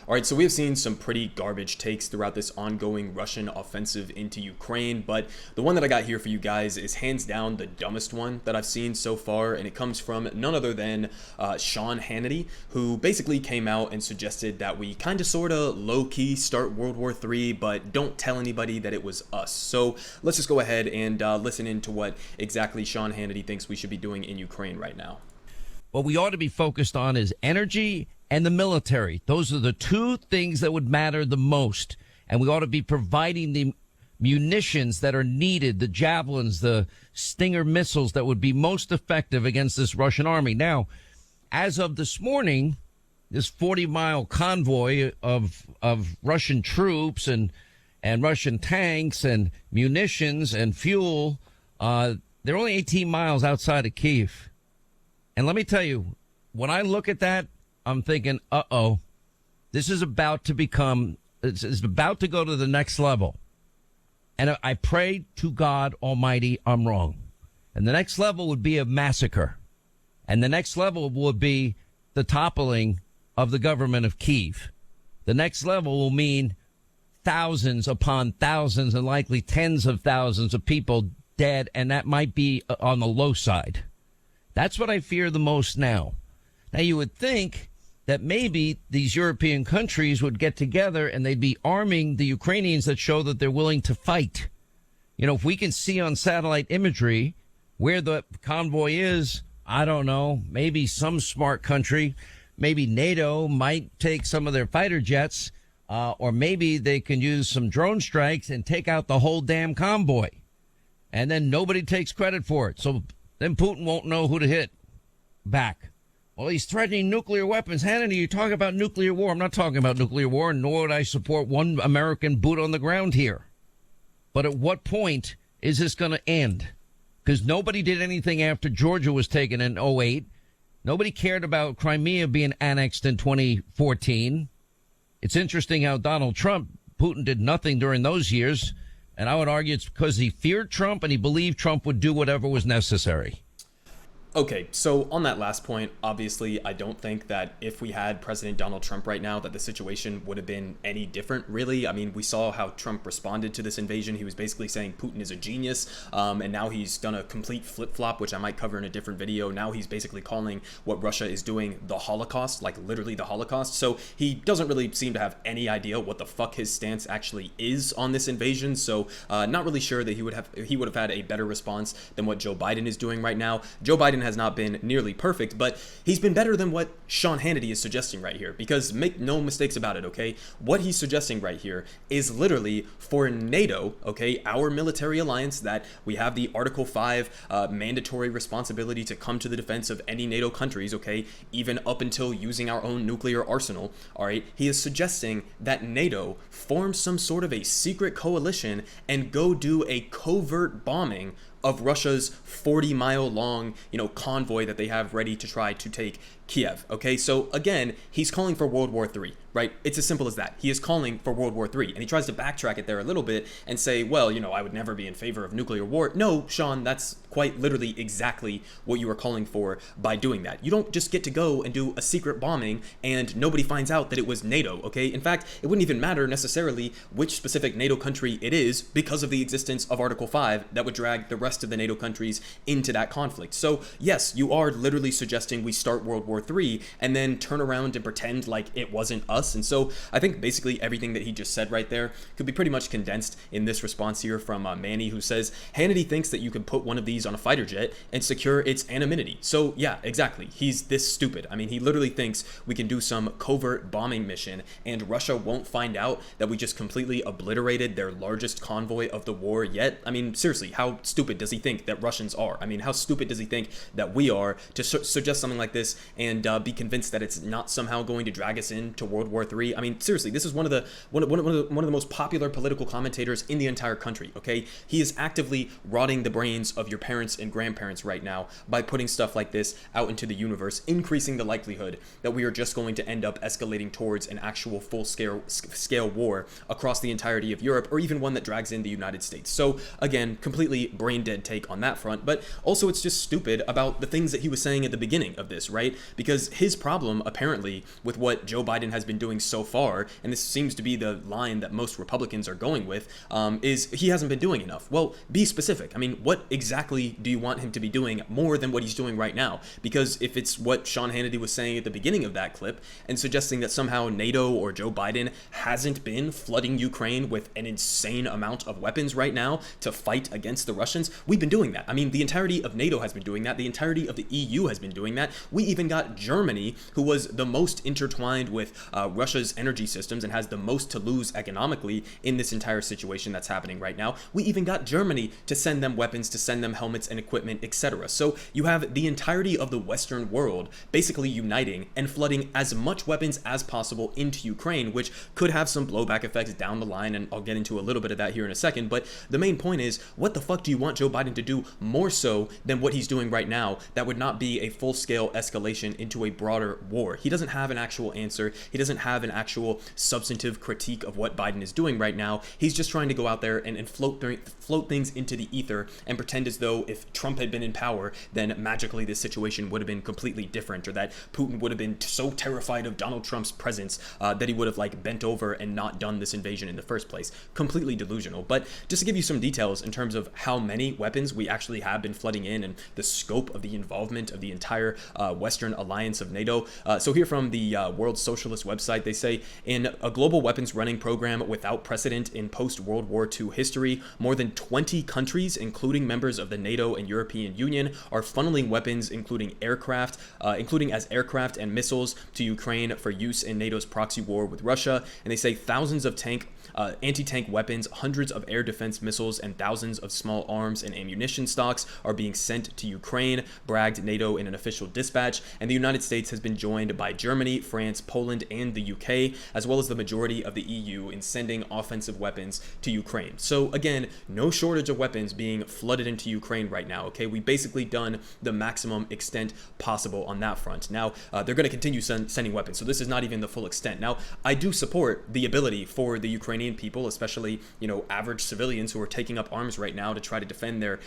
All right, so we have seen some pretty garbage takes throughout this ongoing Russian offensive into Ukraine, but the one that I got here for you guys is hands down the dumbest one that I've seen so far, and it comes from none other than Sean Hannity, who basically came out and suggested that we kind of sort of low-key start World War III, but don't tell anybody that it was us. So let's just go ahead and listen into what exactly Sean Hannity thinks we should be doing in Ukraine right now. What we ought to be focused on is energy and the military. Those are the two things that would matter the most. And we ought to be providing the munitions that are needed, the javelins, the Stinger missiles that would be most effective against this Russian army. Now, as of this morning, this 40-mile convoy of Russian troops and Russian tanks and munitions and fuel, they're only 18 miles outside of Kyiv. And let me tell you, when I look at that, I'm thinking, uh-oh, this is about to become, it's about to go to the next level. And I pray to God Almighty I'm wrong. And the next level would be a massacre. And the next level would be the toppling of the government of Kyiv. The next level will mean thousands upon thousands and likely tens of thousands of people dead, and that might be on the low side. That's what I fear the most now. Now, you would think that maybe these European countries would get together and they'd be arming the Ukrainians that show that they're willing to fight. You know, if we can see on satellite imagery where the convoy is, I don't know, maybe some smart country, maybe NATO might take some of their fighter jets, or maybe they can use some drone strikes and take out the whole damn convoy. And then nobody takes credit for it. So then Putin won't know who to hit back. Well, he's threatening nuclear weapons. Hannity, you talk about nuclear war. I'm not talking about nuclear war, nor would I support one American boot on the ground here. But at what point is this going to end? Because nobody did anything after Georgia was taken in '08. Nobody cared about Crimea being annexed in 2014. It's interesting how Donald Trump, Putin did nothing during those years. And I would argue it's because he feared Trump and he believed Trump would do whatever was necessary. Okay, so on that last point, obviously, I don't think that if we had President Donald Trump right now, that the situation would have been any different, really. I mean, we saw how Trump responded to this invasion. He was basically saying Putin is a genius, and now he's done a complete flip-flop, which I might cover in a different video. Now he's basically calling what Russia is doing the Holocaust, like literally the Holocaust. So he doesn't really seem to have any idea what the fuck his stance actually is on this invasion. So not really sure that he would have had a better response than what Joe Biden is doing right now. Joe Biden has not been nearly perfect, but he's been better than what Sean Hannity is suggesting right here, because make no mistakes about it, okay? What he's suggesting right here is literally for NATO, okay, our military alliance that we have the Article 5 mandatory responsibility to come to the defense of any NATO countries, okay, even up until using our own nuclear arsenal, all right? He is suggesting that NATO form some sort of a secret coalition and go do a covert bombing of Russia's 40-mile long, convoy that they have ready to try to take Kiev. Okay, so again, he's calling for World War III, right? It's as simple as that. He is calling for World War III, and he tries to backtrack it there a little bit and say, well, I would never be in favor of nuclear war. No, Sean, that's quite literally exactly what you are calling for by doing that. You don't just get to go and do a secret bombing and nobody finds out that it was NATO, okay? In fact, it wouldn't even matter necessarily which specific NATO country it is because of the existence of Article 5 that would drag the rest of the NATO countries into that conflict. So yes, you are literally suggesting we start World War III and then turn around and pretend like it wasn't us. And so I think basically everything that he just said right there could be pretty much condensed in this response here from Manny, who says Hannity thinks that you can put one of these on a fighter jet and secure its anonymity. So yeah, exactly. He's this stupid. I mean, he literally thinks we can do some covert bombing mission and Russia won't find out that we just completely obliterated their largest convoy of the war yet. I mean, seriously, how stupid does he think that Russians are? I mean, how stupid does he think that we are to suggest something like this and be convinced that it's not somehow going to drag us into World War III? I mean, seriously, this is one of the most popular political commentators in the entire country. Okay, he is actively rotting the brains of your parents and grandparents right now by putting stuff like this out into the universe, increasing the likelihood that we are just going to end up escalating towards an actual full-scale war across the entirety of Europe, or even one that drags in the United States. So again, completely brain dead take on that front, but also it's just stupid about the things that he was saying at the beginning of this, right? because his problem, apparently, with what Joe Biden has been doing so far, and this seems to be the line that most Republicans are going with, is he hasn't been doing enough. Well, be specific. I mean, what exactly do you want him to be doing more than what he's doing right now? Because if it's what Sean Hannity was saying at the beginning of that clip and suggesting that somehow NATO or Joe Biden hasn't been flooding Ukraine with an insane amount of weapons right now to fight against the Russians, we've been doing that. I mean, the entirety of NATO has been doing that. The entirety of the EU has been doing that. We even got Germany, who was the most intertwined with Russia's energy systems and has the most to lose economically in this entire situation that's happening right now. We even got Germany to send them weapons, to send them helmets and equipment, etc. So you have the entirety of the Western world basically uniting and flooding as much weapons as possible into Ukraine, which could have some blowback effects down the line, and I'll get into a little bit of that here in a second. But the main point is, what the fuck do you want Joe Biden to do more so than what he's doing right now that would not be a full-scale escalation into a broader war? He doesn't have an actual answer. He doesn't have an actual substantive critique of what Biden is doing right now. He's just trying to go out there and float things into the ether and pretend as though if Trump had been in power, then magically this situation would have been completely different, or that Putin would have been so terrified of Donald Trump's presence that he would have like bent over and not done this invasion in the first place. Completely delusional. But just to give you some details in terms of how many weapons we actually have been flooding in and the scope of the involvement of the entire Western alliance of NATO. So here from the World Socialist website, they say, in a global weapons running program without precedent in post-World War II history, more than 20 countries, including members of the NATO and European Union, are funneling weapons, including as aircraft and missiles, to Ukraine for use in NATO's proxy war with Russia. And they say thousands of anti-tank weapons, hundreds of air defense missiles, and thousands of small arms and ammunition stocks are being sent to Ukraine, bragged NATO in an official dispatch. And the United States has been joined by Germany, France, Poland, and the UK, as well as the majority of the EU, in sending offensive weapons to Ukraine. So again, no shortage of weapons being flooded into Ukraine right now. Okay, we've basically done the maximum extent possible on that front. Now, they're going to continue sending weapons, so this is not even the full extent. Now, I do support the ability for the Ukrainian people, especially, you know, average civilians who are taking up arms right now to try to defend their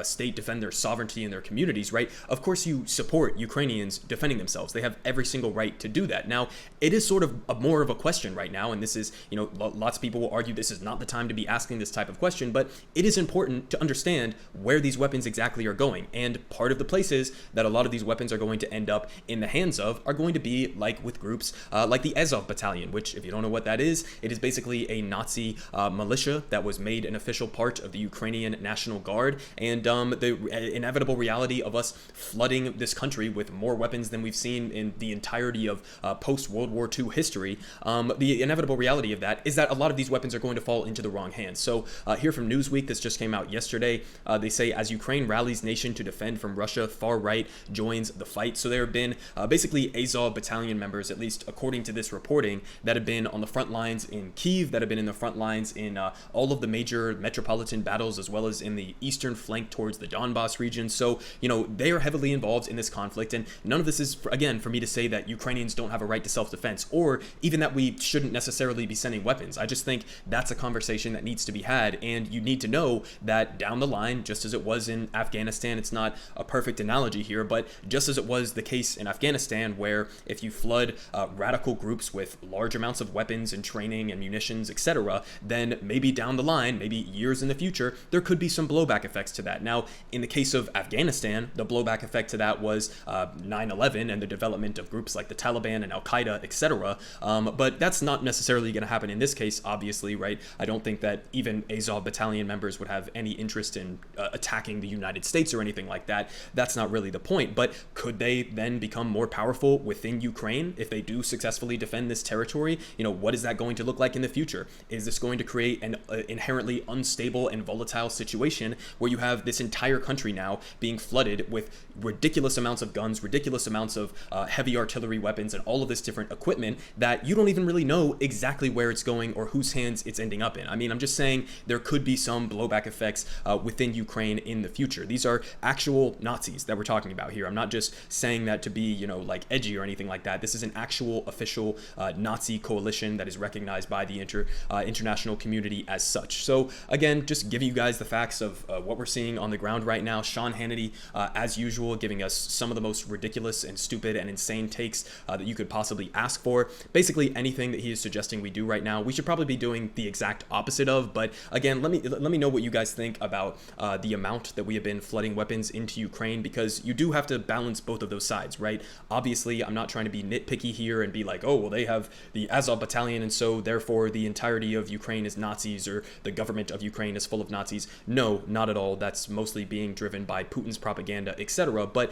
state, defend their sovereignty and their communities, right? Of course, you support Ukrainians defending themselves. They have every single right to do that. Now, it is sort of more of a question right now, and this is, you know, lots of people will argue this is not the time to be asking this type of question, but it is important to understand where these weapons exactly are going. And part of the places that a lot of these weapons are going to end up in the hands of are going to be like with groups like the Ezov Battalion, which, if you don't know what that is, it is basically a Nazi militia that was made an official part of the Ukrainian National Guard. And the inevitable reality of us flooding this country with more weapons than we've seen in the entirety of post-World War II history, the inevitable reality of that is that a lot of these weapons are going to fall into the wrong hands. So here from Newsweek, this just came out yesterday, they say, as Ukraine rallies nation to defend from Russia, far right joins the fight. So there have been basically Azov Battalion members, at least according to this reporting, that have been on the front lines in Kyiv, that have been in the front lines in all of the major metropolitan battles, as well as in the eastern flank towards the Donbass region. So, you know, they are heavily involved in this conflict, and none of this is, again, for me to say that Ukrainians don't have a right to self-defense, or even that we shouldn't necessarily be sending weapons. I just think that's a conversation that needs to be had, and you need to know that down the line, just as it was in Afghanistan, it's not a perfect analogy here, but just as it was the case in Afghanistan, where if you flood radical groups with large amounts of weapons and training and munitions, etc., then maybe down the line, maybe years in the future, there could be some blowback effects to that. Now, in the case of Afghanistan, the blowback effect to that was 9/11 and the development of groups like the Taliban and Al-Qaeda, etc. But that's not necessarily going to happen in this case, obviously, right? I don't think that even Azov Battalion members would have any interest in attacking the United States or anything like that. That's not really the point. But could they then become more powerful within Ukraine if they do successfully defend this territory? You know, what is that going to look like in the future? Is this going to create an inherently unstable and volatile situation where you have this entire country now being flooded with ridiculous amounts of guns, ridiculous amounts of heavy artillery weapons, and all of this different equipment that you don't even really know exactly where it's going or whose hands it's ending up in? I mean, I'm just saying there could be some blowback effects within Ukraine in the future. These are actual Nazis that we're talking about here. I'm not just saying that to be, you know, like edgy or anything like that. This is an actual official Nazi coalition that is recognized by the international community as such. So again, just giving you guys the facts of what we're seeing on the ground right now. Sean Hannity, as usual, giving us some of the most most ridiculous and stupid and insane takes that you could possibly ask for. Basically, anything that he is suggesting we do right now, we should probably be doing the exact opposite of. But again, let me know what you guys think about the amount that we have been flooding weapons into Ukraine, because you do have to balance both of those sides, right? Obviously, I'm not trying to be nitpicky here and be like, oh, well, they have the Ezov Battalion, and so therefore the entirety of Ukraine is Nazis, or the government of Ukraine is full of Nazis. No, not at all. That's mostly being driven by Putin's propaganda, etc. But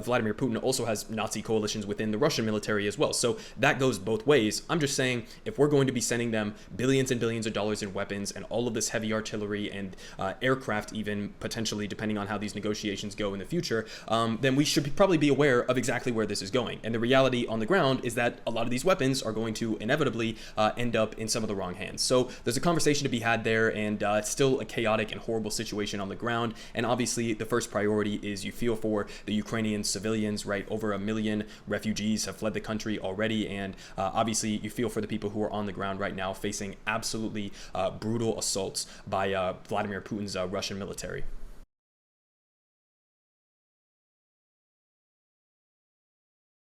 Vladimir Putin also has Nazi coalitions within the Russian military as well. So that goes both ways. I'm just saying, if we're going to be sending them billions and billions of dollars in weapons and all of this heavy artillery and aircraft, even potentially, depending on how these negotiations go in the future, then we should probably be aware of exactly where this is going. And the reality on the ground is that a lot of these weapons are going to inevitably end up in some of the wrong hands. So there's a conversation to be had there, and it's still a chaotic and horrible situation on the ground. And obviously, the first priority is you feel for the Ukrainian civilians, right? Over 1 million refugees have fled the country already, and obviously you feel for the people who are on the ground right now facing absolutely brutal assaults by Vladimir Putin's Russian military.